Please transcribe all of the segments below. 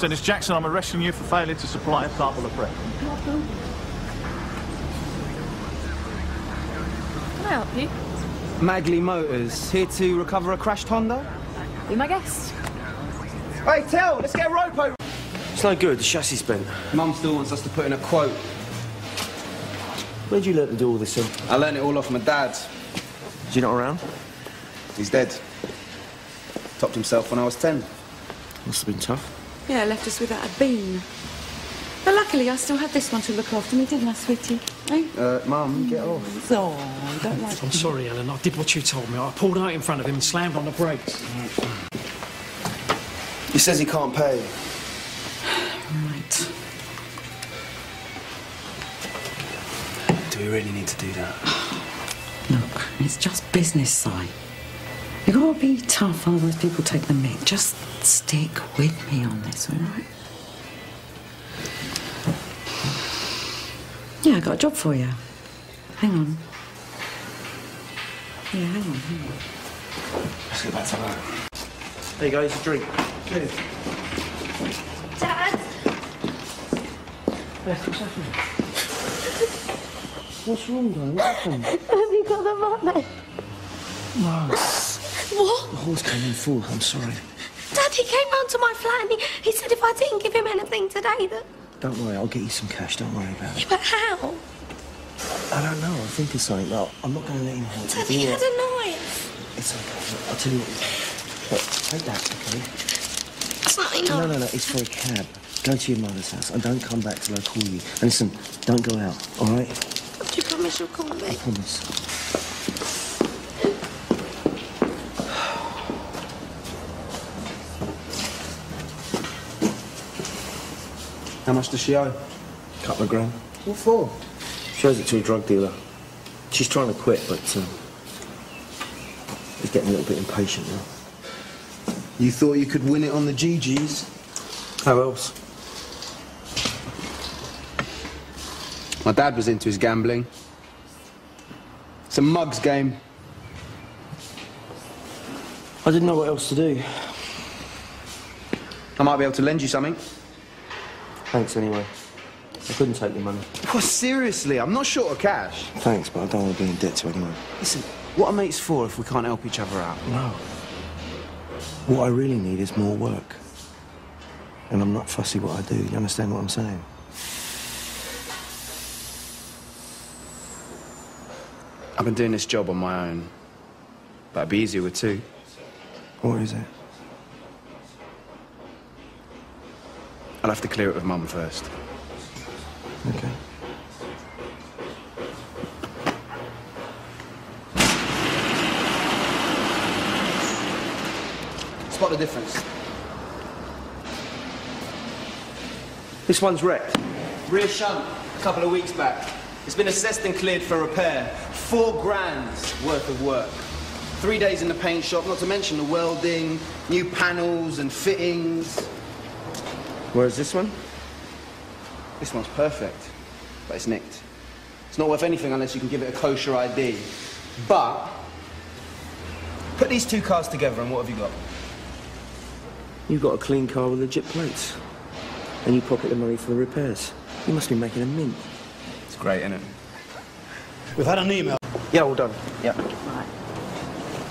Dennis Jackson. I'm arresting you for failing to supply a sample of prep. Can I help you? Magley Motors, here to recover a crashed Honda? Be my guest. Hey, Tell, let's get a rope over. It's no good, the chassis bent. Mum still wants us to put in a quote. Where'd you learn to do all this in? I learned it all off my dad. Is he not around? He's dead. Topped himself when I was 10. Must have been tough. Yeah, left us without a bean. But luckily, I still had this one to look after me, didn't I, sweetie? Eh? Mum, get off. Oh, don't like I'm sorry, Ellen. I did what you told me. I pulled out in front of him and slammed on the brakes. He says he can't pay. Right. Do we really need to do that? Look, it's just business, Si. You've got to be tough, otherwise people take the mick. Just stick with me on this, all right? Yeah, I got a job for you. Hang on. Yeah, hang on. Let's get back to work. There you go, it's a drink. Cheers. Dad! Yes, what's happening? What's wrong, darling? What happened? Have you got the money? No. What? The horse came in full. I'm sorry. Dad, he came round to my flat and he said if I didn't give him anything today that... Don't worry, I'll get you some cash. Don't worry about it. But how? I don't know. I'm thinking something. No, I'm not going to let him hurt you. Dad, he had a knife. It's okay. Look, I'll tell you what. Look, take that, okay? It's not enough. No. It's for a cab. Go to your mother's house and don't come back till I call you. And listen, don't go out, all right? Do you promise you'll call me? I promise. How much does she owe? Couple of grand. What for? She owes it to a drug dealer. She's trying to quit, but he's getting a little bit impatient now. You thought you could win it on the GGs? How else? My dad was into his gambling. It's a mug's game. I didn't know what else to do. I might be able to lend you something. Thanks anyway. I couldn't take your money. Well, seriously, I'm not short of cash. Thanks, but I don't want to be in debt to anyone. Listen, what are mates for if we can't help each other out? No. What I really need is more work. And I'm not fussy what I do. You understand what I'm saying? I've been doing this job on my own. But it'd be easier with two. What is it? I'll have to clear it with Mum first. Okay. Spot the difference. This one's wrecked. Rear shunt, a couple of weeks back. It's been assessed and cleared for repair. 4 grand's worth of work. 3 days in the paint shop, not to mention the welding, new panels and fittings. Where's this one? This one's perfect, but it's nicked. It's not worth anything unless you can give it a kosher ID. But, put these 2 cars together and what have you got? You've got a clean car with legit plates. And you pocket the money for the repairs. You must be making a mint. It's great, isn't it? We've had an email. Yeah, all done. Yeah. Right.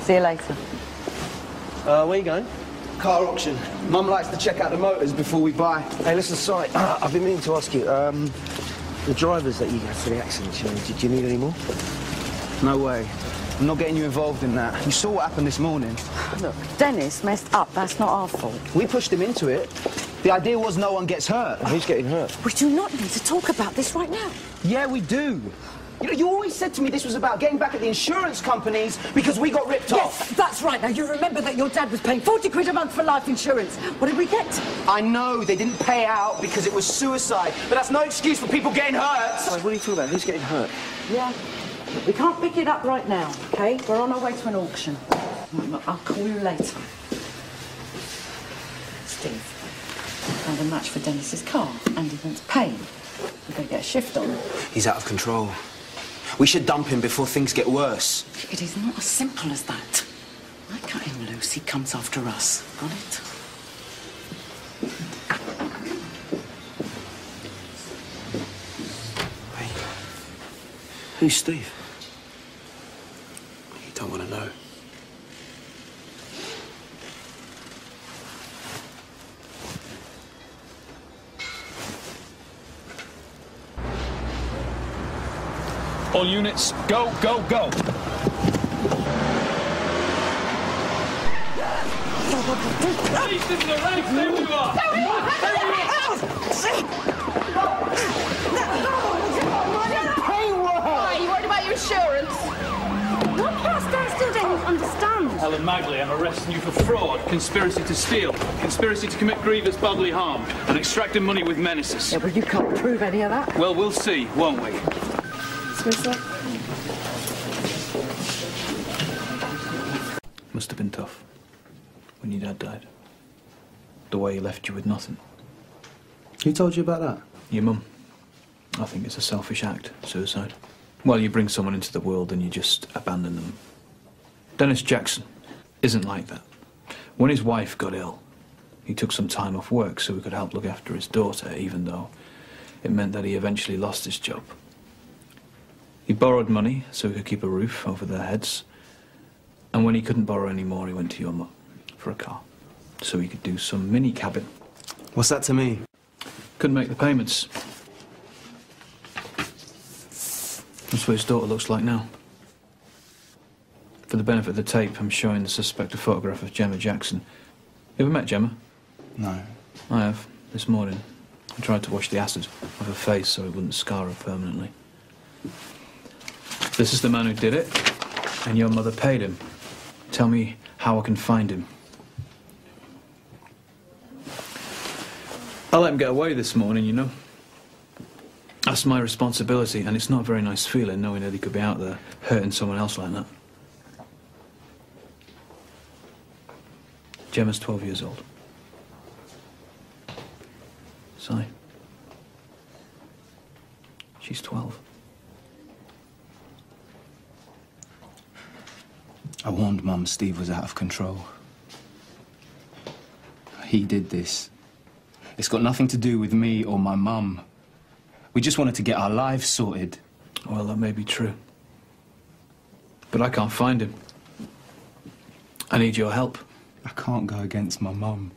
See you later. Where you going? Car auction. Mum likes to check out the motors before we buy. Hey, listen, sorry. I've been meaning to ask you, the drivers that you had for the accidents, you know, did you need any more? No way. I'm not getting you involved in that. You saw what happened this morning. Look, Dennis messed up. That's not our fault. We pushed him into it. The idea was no one gets hurt. Who's getting hurt? We do not need to talk about this right now. Yeah, we do. You know, you always said to me this was about getting back at the insurance companies because we got ripped off. Yes, that's right. Now, you remember that your dad was paying 40 quid a month for life insurance. What did we get? I know they didn't pay out because it was suicide, but that's no excuse for people getting hurt. Sorry, what are you talking about? Who's getting hurt? Yeah. We can't pick it up right now, OK? We're on our way to an auction. I'll call you later. Steve, I found a match for Dennis's car, and he wants pain. We're going to get a shift on him. He's out of control. We should dump him before things get worse. It is not as simple as that. I cut him loose, he comes after us. Got it? Who's Steve? You don't want to know. All units, go, go, go. Police in the right, stay where you are. Why, are you worried about your insurance? What past I still don't understand? Helen Magley, I'm arresting you for fraud, conspiracy to steal, conspiracy to commit grievous bodily harm, and extracting money with menaces. Yeah, well, you can't prove any of that. Well, we'll see, won't we? Must have been tough when your dad died. The way he left you with nothing. Who told you about that? Your mum. I think it's a selfish act, suicide. Well, you bring someone into the world and you just abandon them. Dennis Jackson isn't like that. When his wife got ill, he took some time off work so he could help look after his daughter, even though it meant that he eventually lost his job. He borrowed money so he could keep a roof over their heads. And when he couldn't borrow any more, he went to your mum for a car so he could do some mini cabin. What's that to me? Couldn't make the payments. That's what his daughter looks like now. For the benefit of the tape, I'm showing the suspect a photograph of Gemma Jackson. You ever met Gemma? No. I have, this morning. I tried to wash the acid off her face so it wouldn't scar her permanently. This is the man who did it, and your mother paid him. Tell me how I can find him. I let him get away this morning, you know. That's my responsibility, and it's not a very nice feeling knowing that he could be out there hurting someone else like that. Gemma's 12 years old. Si. She's 12. I warned Mum Steve was out of control. He did this. It's got nothing to do with me or my mum. We just wanted to get our lives sorted. Well, that may be true. But I can't find him. I need your help. I can't go against my mum.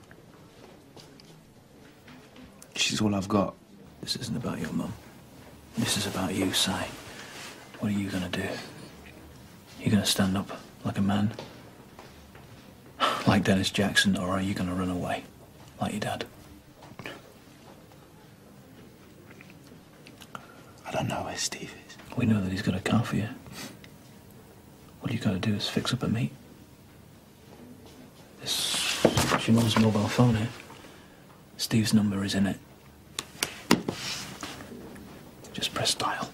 She's all I've got. This isn't about your mum. This is about you, Si. What are you gonna do? You gonna stand up like a man? Like Dennis Jackson, or are you gonna run away? Like your dad? I don't know where Steve is. We know that he's got a car for you. All you gotta do is fix up a meet. This is your mum's mobile phone here. Steve's number is in it. Just press dial.